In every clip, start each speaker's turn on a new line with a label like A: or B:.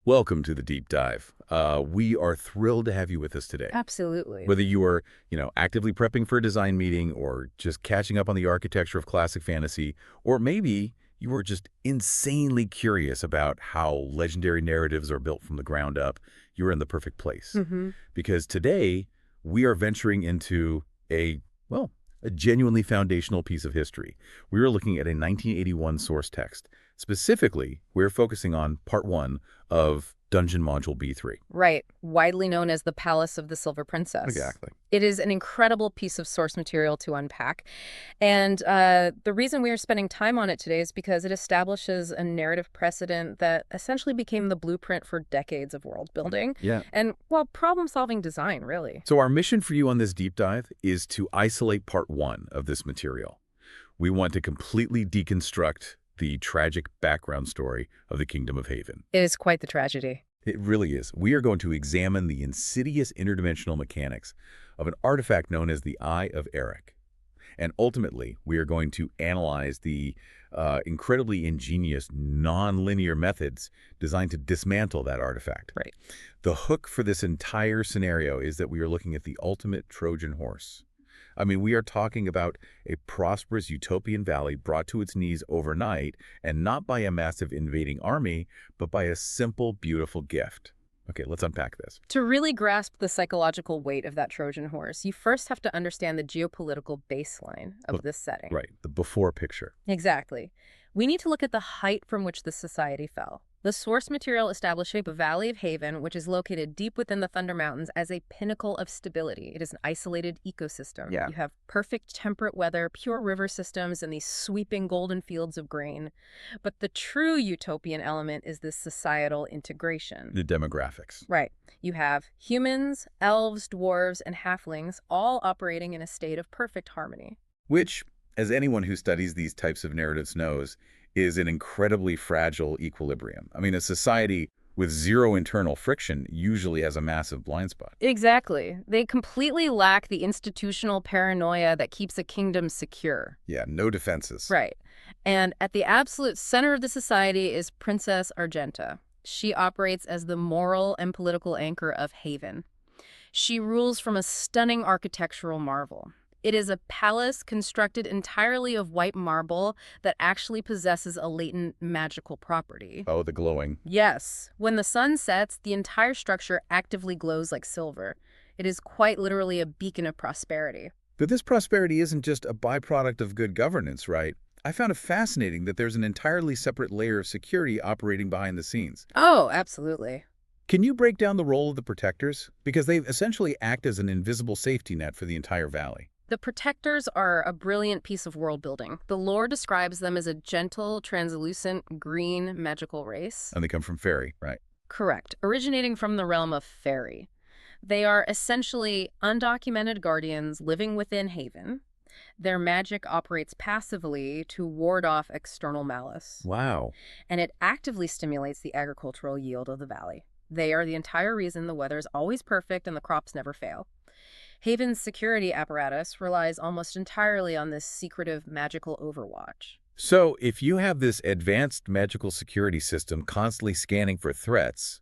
A: Welcome to the deep dive. We are thrilled to have you with us today.
B: Absolutely.
A: Whether you are, actively prepping for a design meeting or just catching up on the architecture of classic fantasy, or maybe you are just insanely curious about how legendary narratives are built from the ground up, you're in the perfect place.
B: hmm
A: Because today we are venturing into well, a genuinely foundational piece of history. We are looking at a 1981 source text. Specifically, we're focusing on part one of Dungeon Module B3.
B: Right. Widely known as the Palace of the Silver Princess.
A: Exactly.
B: It is an incredible piece of source material to unpack. And the reason we are spending time on it today is because it establishes a narrative precedent that essentially became the blueprint for decades of world building
A: Yeah.
B: and, well, problem-solving design, really.
A: So our mission for you on this deep dive is to isolate part one of this material. We want to completely deconstruct the tragic background story of the Kingdom of Haven.
B: It is quite the tragedy.
A: It really is. We are going to examine the insidious interdimensional mechanics of an artifact known as the Eye of Eric. And ultimately, we are going to analyze the incredibly ingenious non-linear methods designed to dismantle that artifact.
B: Right.
A: The hook for this entire scenario is that we are looking at the ultimate Trojan horse. I mean, we are talking about a prosperous utopian valley brought to its knees overnight, and not by a massive invading army, but by a simple, beautiful gift. Okay, let's unpack this.
B: To really grasp the psychological weight of that Trojan horse, you first have to understand the geopolitical baseline of this setting.
A: Right, the before picture.
B: Exactly. We need to look at the height from which the society fell. The source material establishing the Valley of Haven, which is located deep within the Thunder Mountains, as a pinnacle of stability. It is an isolated ecosystem.
A: Yeah.
B: You have perfect temperate weather, pure river systems, and these sweeping golden fields of grain. But the true utopian element is this societal integration.
A: The demographics.
B: Right. You have humans, elves, dwarves, and halflings all operating in a state of perfect harmony.
A: Which, as anyone who studies these types of narratives knows, is an incredibly fragile equilibrium. I mean, a society with zero internal friction usually has a massive blind spot.
B: Exactly. They completely lack the institutional paranoia that keeps a kingdom secure.
A: Yeah, no defenses.
B: Right. And at the absolute center of the society is Princess Argenta. She operates as the moral and political anchor of Haven. She rules from a stunning architectural marvel. It is a palace constructed entirely of white marble that actually possesses a latent magical property.
A: Oh, the glowing.
B: Yes. When the sun sets, the entire structure actively glows like silver. It is quite literally a beacon of prosperity.
A: But this prosperity isn't just a byproduct of good governance, right? I found it fascinating that there's an entirely separate layer of security operating behind the scenes.
B: Oh, absolutely.
A: Can you break down the role of the protectors? Because they essentially act as an invisible safety net for the entire valley.
B: The Protectors are a brilliant piece of world building. The lore describes them as a gentle, translucent, green magical race.
A: And they come from fairy, right?
B: Correct. Originating from the realm of fairy. They are essentially undocumented guardians living within Haven. Their magic operates passively to ward off external malice,
A: Wow.
B: and it actively stimulates the agricultural yield of the valley. They are the entire reason the weather is always perfect and the crops never fail. Haven's security apparatus relies almost entirely on this secretive magical overwatch.
A: So if you have this advanced magical security system constantly scanning for threats,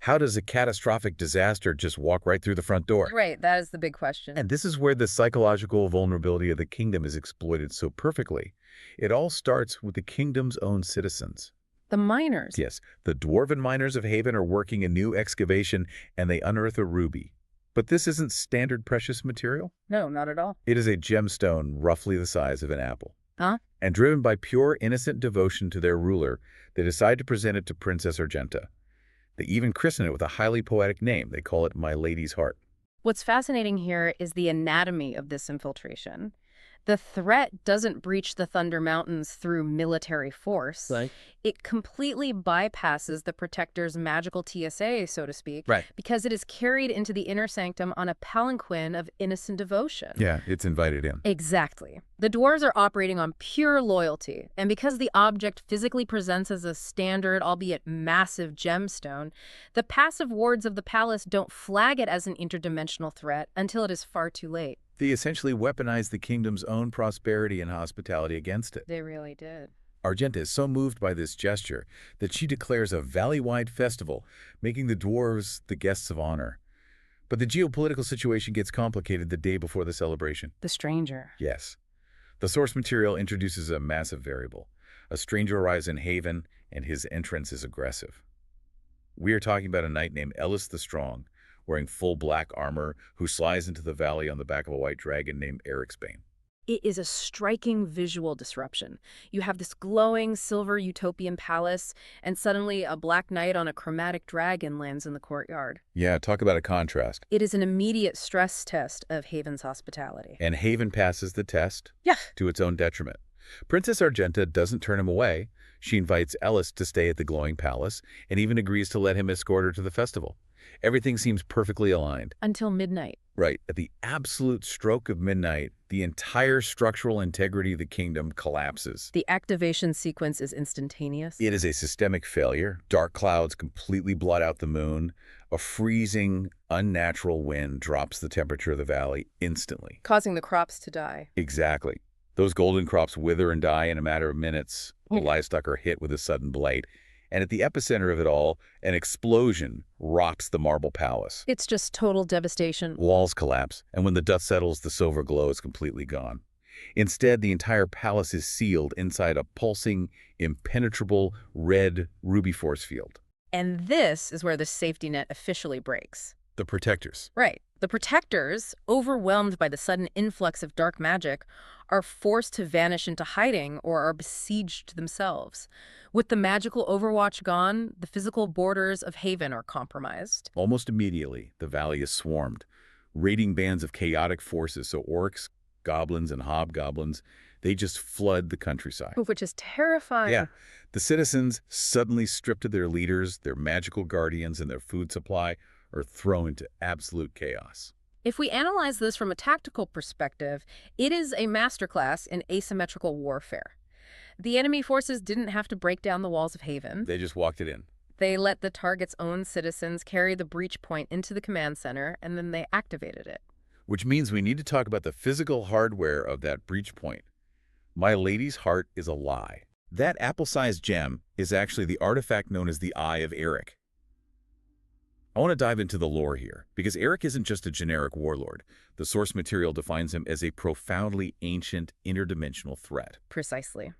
A: how does a catastrophic disaster just walk right through the front door?
B: Right, that is the big question.
A: And this is where the psychological vulnerability of the kingdom is exploited so perfectly. It all starts with the kingdom's own citizens.
B: The miners.
A: Yes, the dwarven miners of Haven are working a new excavation and they unearth a ruby. But this isn't standard precious material.
B: No, not at all.
A: It is a gemstone roughly the size of an apple.
B: Huh?
A: And driven by pure, innocent devotion to their ruler, they decide to present it to Princess Argenta. They even christen it with a highly poetic name. They call it My Lady's Heart.
B: What's fascinating here is the anatomy of this infiltration. The threat doesn't breach the Thunder Mountains through military force.
A: Right.
B: It completely bypasses the Protector's magical TSA, so to speak,
A: Right.
B: because it is carried into the inner sanctum on a palanquin of innocent devotion.
A: Yeah, it's invited in.
B: Exactly. The dwarves are operating on pure loyalty, and because the object physically presents as a standard, albeit massive gemstone, the passive wards of the palace don't flag it as an interdimensional threat until it is far too late.
A: They essentially weaponized the kingdom's own prosperity and hospitality against it.
B: They really did.
A: Argenta is so moved by this gesture that she declares a valley-wide festival, making the dwarves the guests of honor. But the geopolitical situation gets complicated the day before the celebration.
B: The stranger.
A: Yes. The source material introduces a massive variable. A stranger arrives in Haven, and his entrance is aggressive. We are talking about a knight named Ellis the Strong, wearing full black armor, who slides into the valley on the back of a white dragon named Eric's-Bane.
B: It is a striking visual disruption. You have this glowing silver utopian palace, and suddenly a black knight on a chromatic dragon lands in the courtyard.
A: Yeah, talk about a contrast.
B: It is an immediate stress test of Haven's hospitality.
A: And Haven passes the test
B: Yeah.
A: to its own detriment. Princess Argenta doesn't turn him away. She invites Ellis to stay at the glowing palace and even agrees to let him escort her to the festival. Everything seems perfectly aligned.
B: Until midnight.
A: Right. At the absolute stroke of midnight, the entire structural integrity of the kingdom collapses.
B: The activation sequence is instantaneous.
A: It is a systemic failure. Dark clouds completely blot out the moon. A freezing, unnatural wind drops the temperature of the valley instantly.
B: Causing the crops to die.
A: Exactly. Those golden crops wither and die in a matter of minutes. The livestock are hit with a sudden blight. And at the epicenter of it all, an explosion rocks the marble palace.
B: It's just total devastation.
A: Walls collapse, and when the dust settles, the silver glow is completely gone. Instead, the entire palace is sealed inside a pulsing, impenetrable, red ruby force field.
B: And this is where the safety net officially breaks.
A: The Protectors.
B: Right. The Protectors, overwhelmed by the sudden influx of dark magic, are forced to vanish into hiding or are besieged themselves. With the magical overwatch gone, the physical borders of Haven are compromised.
A: Almost immediately, the valley is swarmed. Raiding bands of chaotic forces, so orcs, goblins, and hobgoblins, they just flood the countryside.
B: Which is terrifying.
A: Yeah. The citizens, suddenly stripped of their leaders, their magical guardians, and their food supply, are thrown into absolute chaos.
B: If we analyze this from a tactical perspective, it is a masterclass in asymmetrical warfare. The enemy forces didn't have to break down the walls of Haven.
A: They just walked it in.
B: They let the target's own citizens carry the breach point into the command center, and then they activated it.
A: Which means we need to talk about the physical hardware of that breach point. My lady's heart is a lie. That apple-sized gem is actually the artifact known as the Eye of Eric. I want to dive into the lore here, because Eric isn't just a generic warlord. The source material defines him as a profoundly ancient, interdimensional threat.
B: Precisely.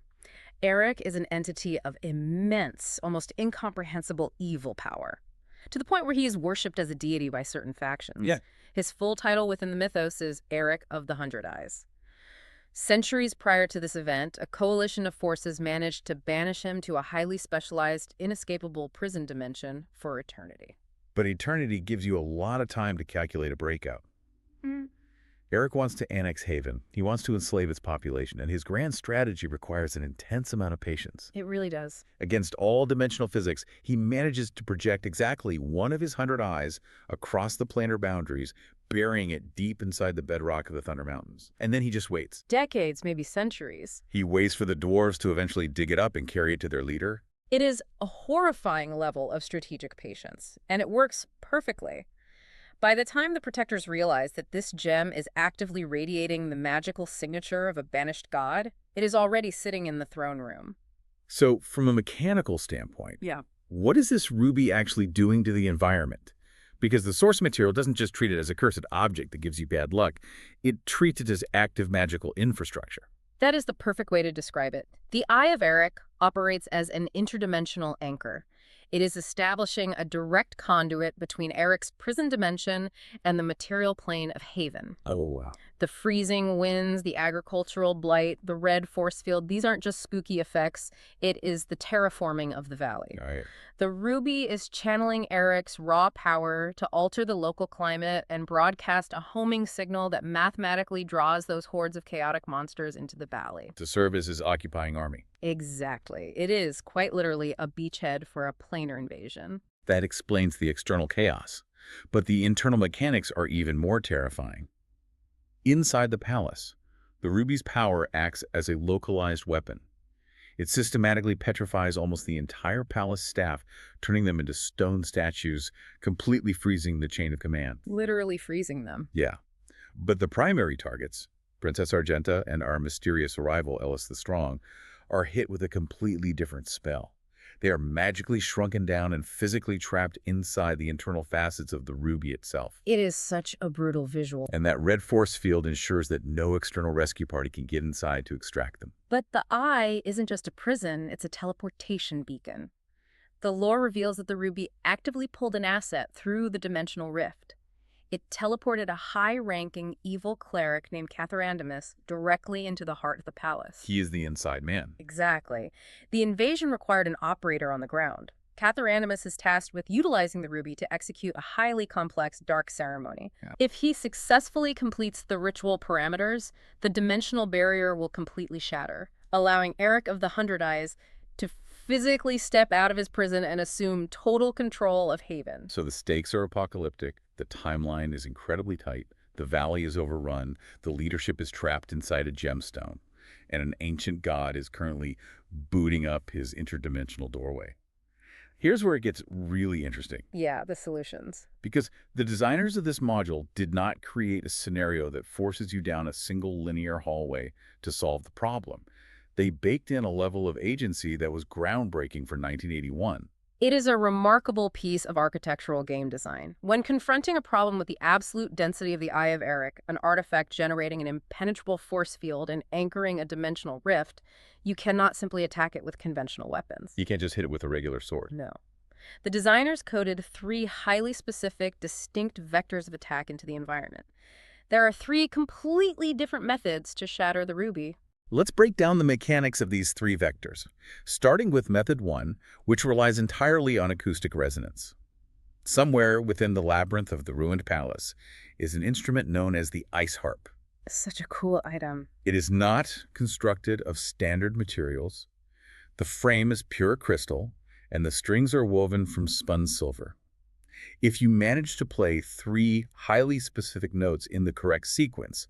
B: Eric is an entity of immense, almost incomprehensible evil power, to the point where he is worshipped as a deity by certain factions.
A: Yeah.
B: His full title within the mythos is Eric of the Hundred Eyes. Centuries prior to this event, a coalition of forces managed to banish him to a highly specialized, inescapable prison dimension for eternity.
A: But eternity gives you a lot of time to calculate a breakout. Eric wants to annex Haven. He wants to enslave its population, and his grand strategy requires an intense amount of patience.
B: It really does.
A: Against all dimensional physics, he manages to project exactly one of his 100 eyes across the planar boundaries, burying it deep inside the bedrock of the Thunder Mountains. And then he just waits.
B: Decades, maybe centuries.
A: He waits for the dwarves to eventually dig it up and carry it to their leader.
B: It is a horrifying level of strategic patience, and it works perfectly. By the time the Protectors realize that this gem is actively radiating the magical signature of a banished god, it is already sitting in the throne room.
A: So, from a mechanical standpoint, what is this ruby actually doing to the environment? Because the source material doesn't just treat it as a cursed object that gives you bad luck. It treats it as active magical infrastructure.
B: That is the perfect way to describe it. The Eye of Eric operates as an interdimensional anchor. It is establishing a direct conduit between Eric's prison dimension and the material plane of Haven.
A: Oh, wow.
B: The freezing winds, the agricultural blight, the red force field, these aren't just spooky effects. It is the terraforming of the valley.
A: Right.
B: The ruby is channeling Eric's raw power to alter the local climate and broadcast a homing signal that mathematically draws those hordes of chaotic monsters into the valley.
A: To serve as his occupying army.
B: Exactly. It is quite literally a beachhead for a planar invasion.
A: That explains the external chaos. But the internal mechanics are even more terrifying. Inside the palace, the ruby's power acts as a localized weapon. It systematically petrifies almost the entire palace staff, turning them into stone statues, completely freezing the chain of command.
B: Literally freezing them.
A: Yeah. But the primary targets, Princess Argenta and our mysterious arrival, Ellis the Strong, are hit with a completely different spell. They are magically shrunken down and physically trapped inside the internal facets of the ruby itself.
B: It is such a brutal visual.
A: And that red force field ensures that no external rescue party can get inside to extract them.
B: But the eye isn't just a prison, it's a teleportation beacon. The lore reveals that the ruby actively pulled an asset through the dimensional rift. It teleported a high-ranking evil cleric named Catharandamus directly into the heart of the palace.
A: He is the inside man.
B: Exactly. The invasion required an operator on the ground. Catharandamus is tasked with utilizing the ruby to execute a highly complex dark ceremony.
A: Yeah.
B: If he successfully completes the ritual parameters, the dimensional barrier will completely shatter, allowing Eric of the Hundred Eyes to physically step out of his prison and assume total control of Haven.
A: So the stakes are apocalyptic, the timeline is incredibly tight, the valley is overrun, the leadership is trapped inside a gemstone, and an ancient god is currently booting up his interdimensional doorway. Here's where it gets really interesting,
B: Yeah, the solutions.
A: because the designers of this module did not create a scenario that forces you down a single linear hallway to solve the problem. They baked in a level of agency that was groundbreaking for 1981.
B: It is a remarkable piece of architectural game design. When confronting a problem with the absolute density of the Eye of Eric, an artifact generating an impenetrable force field and anchoring a dimensional rift, you cannot simply attack it with conventional weapons.
A: You can't just hit it with a regular sword.
B: No. The designers coded 3 highly specific, distinct vectors of attack into the environment. There are 3 completely different methods to shatter the ruby.
A: Let's break down the mechanics of these 3 vectors, starting with Method 1, which relies entirely on acoustic resonance. Somewhere within the labyrinth of the ruined palace is an instrument known as the ice harp.
B: Such a cool item.
A: It is not constructed of standard materials. The frame is pure crystal, and the strings are woven from spun silver. If you manage to play 3 highly specific notes in the correct sequence,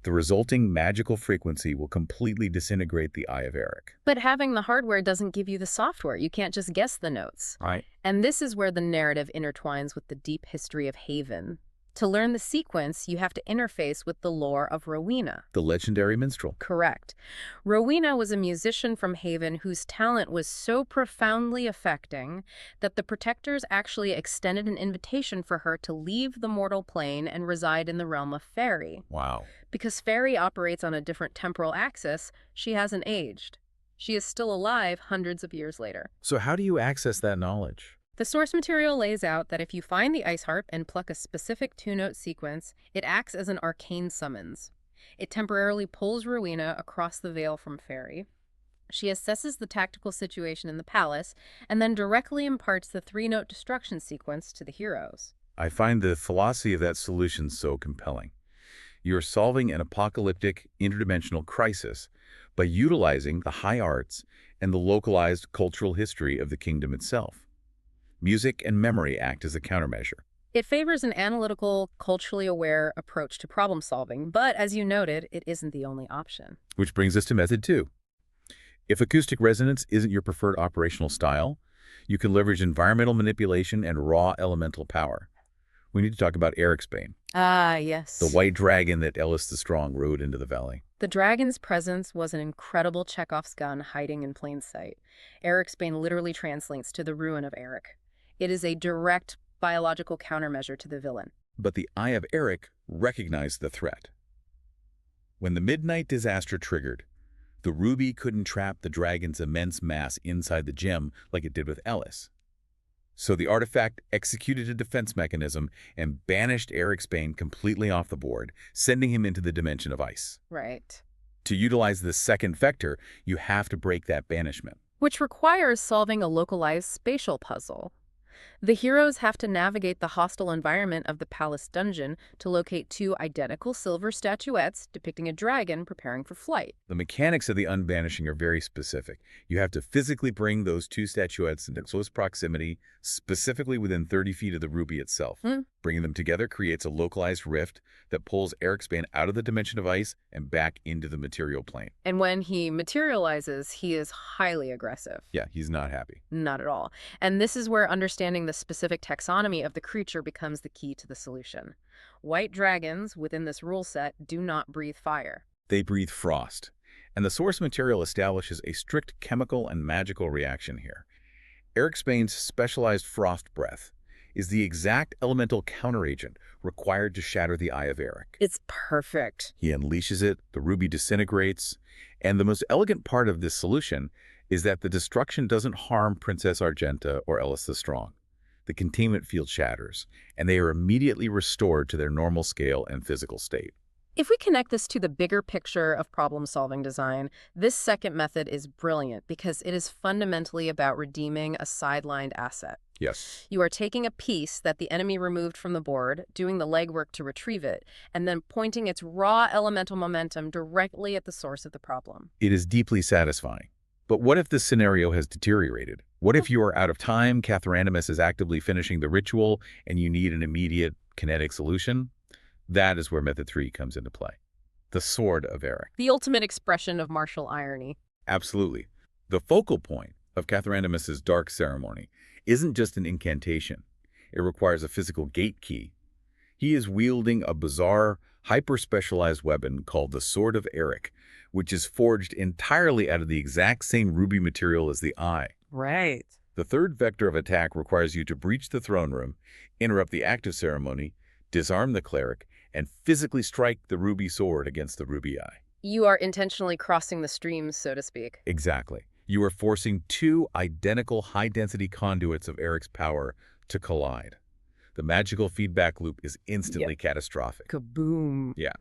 A: the resulting magical frequency will completely disintegrate the Eye of Eric.
B: But having the hardware doesn't give you the software. You can't just guess the notes.
A: Right.
B: And this is where the narrative intertwines with the deep history of Haven. To learn the sequence, you have to interface with the lore of Rowena.
A: The legendary minstrel.
B: Correct. Rowena was a musician from Haven whose talent was so profoundly affecting that the Protectors actually extended an invitation for her to leave the mortal plane and reside in the realm of Fairy.
A: Wow.
B: Because Fairy operates on a different temporal axis, she hasn't aged. She is still alive hundreds of years later.
A: So how do you access that knowledge?
B: The source material lays out that if you find the ice harp and pluck a specific 2-note sequence, it acts as an arcane summons. It temporarily pulls Rowena across the veil from Fairy. She assesses the tactical situation in the palace and then directly imparts the 3-note destruction sequence to the heroes.
A: I find the philosophy of that solution so compelling. You're solving an apocalyptic interdimensional crisis by utilizing the high arts and the localized cultural history of the kingdom itself. Music and memory act as a countermeasure.
B: It favors an analytical, culturally aware approach to problem solving, but as you noted, it isn't the only option.
A: Which brings us to Method 2. If acoustic resonance isn't your preferred operational style, you can leverage environmental manipulation and raw elemental power. We need to talk about Eric's Bane,
B: Ah, yes.
A: the white dragon that Ellis the Strong rode into the valley.
B: The dragon's presence was an incredible Chekhov's gun hiding in plain sight. Eric's Bane literally translates to the ruin of Eric. It is a direct biological countermeasure to the villain.
A: But the Eye of Eric recognized the threat. When the Midnight Disaster triggered, the ruby couldn't trap the dragon's immense mass inside the gem like it did with Ellis. So the artifact executed a defense mechanism and banished Eric's Bane completely off the board, sending him into the dimension of ice.
B: Right.
A: To utilize the second vector, you have to break that banishment.
B: Which requires solving a localized spatial puzzle. The heroes have to navigate the hostile environment of the palace dungeon to locate 2 identical silver statuettes depicting a dragon preparing for flight.
A: The mechanics of the unbanishing are very specific. You have to physically bring those 2 statuettes into close proximity, specifically within 30 feet of the ruby itself. Bringing them together creates a localized rift that pulls Eric's Bane out of the dimension of ice and back into the material plane.
B: And when he materializes, he is highly aggressive.
A: Yeah, he's not happy.
B: Not at all. And this is where understanding the specific taxonomy of the creature becomes the key to the solution. White dragons within this rule set do not breathe fire.
A: They breathe frost, And the source material establishes a strict chemical and magical reaction here. Eric Spain's specialized frost breath is the exact elemental counteragent required to shatter the Eye of Eric.
B: It's perfect.
A: He unleashes it, the ruby disintegrates, and the most elegant part of this solution is that the destruction doesn't harm Princess Argenta or Ellis the Strong. The containment field shatters, and they are immediately restored to their normal scale and physical state.
B: If we connect this to the bigger picture of problem-solving design, this second method is brilliant because it is fundamentally about redeeming a sidelined asset.
A: Yes.
B: You are taking a piece that the enemy removed from the board, doing the legwork to retrieve it, and then pointing its raw elemental momentum directly at the source of the problem.
A: It is deeply satisfying. But what if this scenario has deteriorated? What if you are out of time, Catharanimus is actively finishing the ritual, and you need an immediate kinetic solution? That is where Method 3 comes into play. The Sword of Eric.
B: The ultimate expression of martial irony.
A: Absolutely. The focal point of Catharanimus's dark ceremony isn't just an incantation. It requires a physical gate key. He is wielding a bizarre, hyper-specialized weapon called the Sword of Eric, which is forged entirely out of the exact same ruby material as the eye.
B: Right.
A: The third vector of attack requires you to breach the throne room, interrupt the active ceremony, disarm the cleric, and physically strike the ruby sword against the ruby eye.
B: You are intentionally crossing the streams, so to speak.
A: Exactly. You are forcing two identical high-density conduits of Eric's power to collide. The magical feedback loop is instantly catastrophic.
B: Kaboom.
A: Yeah.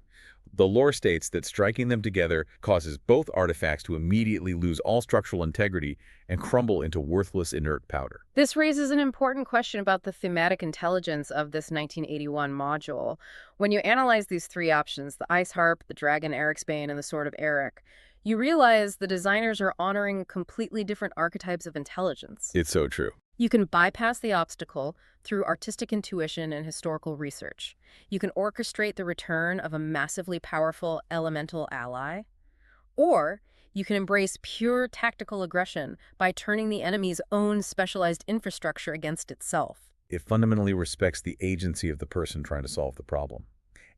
A: The lore states that striking them together causes both artifacts to immediately lose all structural integrity and crumble into worthless inert powder.
B: This raises an important question about the thematic intelligence of this 1981 module. When you analyze these three options, the Ice Harp, the Dragon Ericsbane, and the Sword of Eric, you realize the designers are honoring completely different archetypes of intelligence.
A: It's so true.
B: You can bypass the obstacle through artistic intuition and historical research. You can orchestrate the return of a massively powerful elemental ally. Or you can embrace pure tactical aggression by turning the enemy's own specialized infrastructure against itself.
A: It fundamentally respects the agency of the person trying to solve the problem.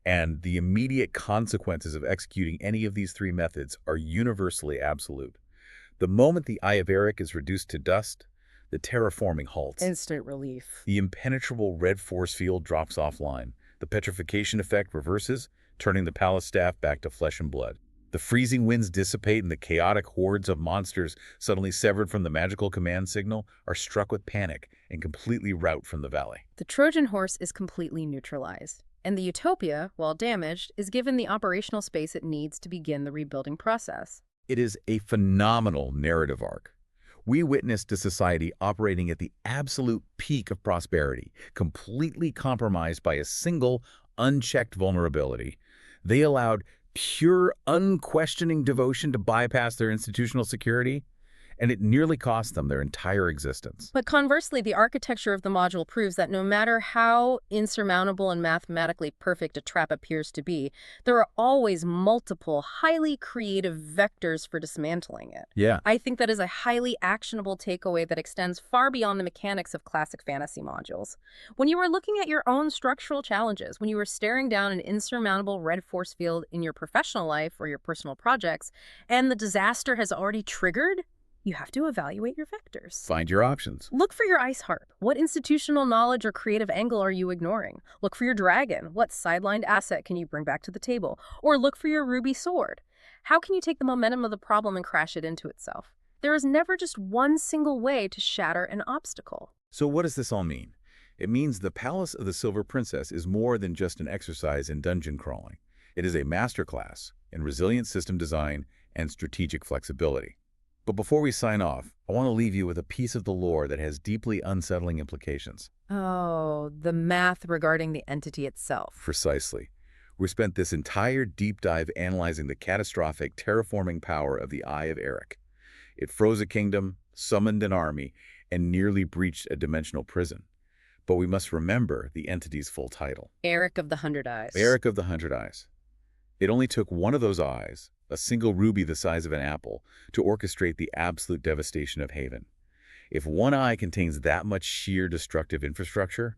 A: And the immediate consequences of executing any of these three methods are universally absolute. The moment the Eye of Eric is reduced to dust, the terraforming halts.
B: Instant relief.
A: The impenetrable red force field drops offline. The petrification effect reverses, turning the palace staff back to flesh and blood. The freezing winds dissipate and the chaotic hordes of monsters suddenly severed from the magical command signal are struck with panic and completely rout from the valley.
B: The Trojan horse is completely neutralized, and the Utopia, while damaged, is given the operational space it needs to begin the rebuilding process.
A: It is a phenomenal narrative arc. We witnessed a society operating at the absolute peak of prosperity, completely compromised by a single, unchecked vulnerability. They allowed pure, unquestioning devotion to bypass their institutional security, and it nearly cost them their entire existence.
B: But conversely, the architecture of the module proves that no matter how insurmountable and mathematically perfect a trap appears to be, there are always multiple, highly creative vectors for dismantling it.
A: Yeah.
B: I think that is a highly actionable takeaway that extends far beyond the mechanics of classic fantasy modules. When you are looking at your own structural challenges, when you are staring down an insurmountable red force field in your professional life or your personal projects, and the disaster has already triggered, you have to evaluate your vectors.
A: Find your options.
B: Look for your Ice Harp. What institutional knowledge or creative angle are you ignoring? Look for your dragon. What sidelined asset can you bring back to the table? Or look for your ruby sword. How can you take the momentum of the problem and crash it into itself? There is never just one single way to shatter an obstacle.
A: So what does this all mean? It means the Palace of the Silver Princess is more than just an exercise in dungeon crawling. It is a masterclass in resilient system design and strategic flexibility. But before we sign off, I want to leave you with a piece of the lore that has deeply unsettling implications.
B: Oh, the math regarding the entity itself.
A: Precisely. We spent this entire deep dive analyzing the catastrophic terraforming power of the Eye of Eric. It froze a kingdom, summoned an army, and nearly breached a dimensional prison. But we must remember the entity's full title.
B: Eric of the Hundred Eyes.
A: Eric of the Hundred Eyes. It only took one of those eyes, a single ruby the size of an apple, to orchestrate the absolute devastation of Haven. If one eye contains that much sheer destructive infrastructure,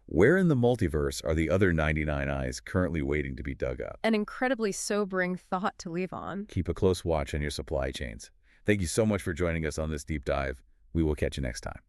A: Where in the multiverse are the other 99 eyes currently waiting to be dug up?
B: An incredibly sobering thought to leave on.
A: Keep a close watch on your supply chains. Thank you so much for joining us on this deep dive. We will catch you next time.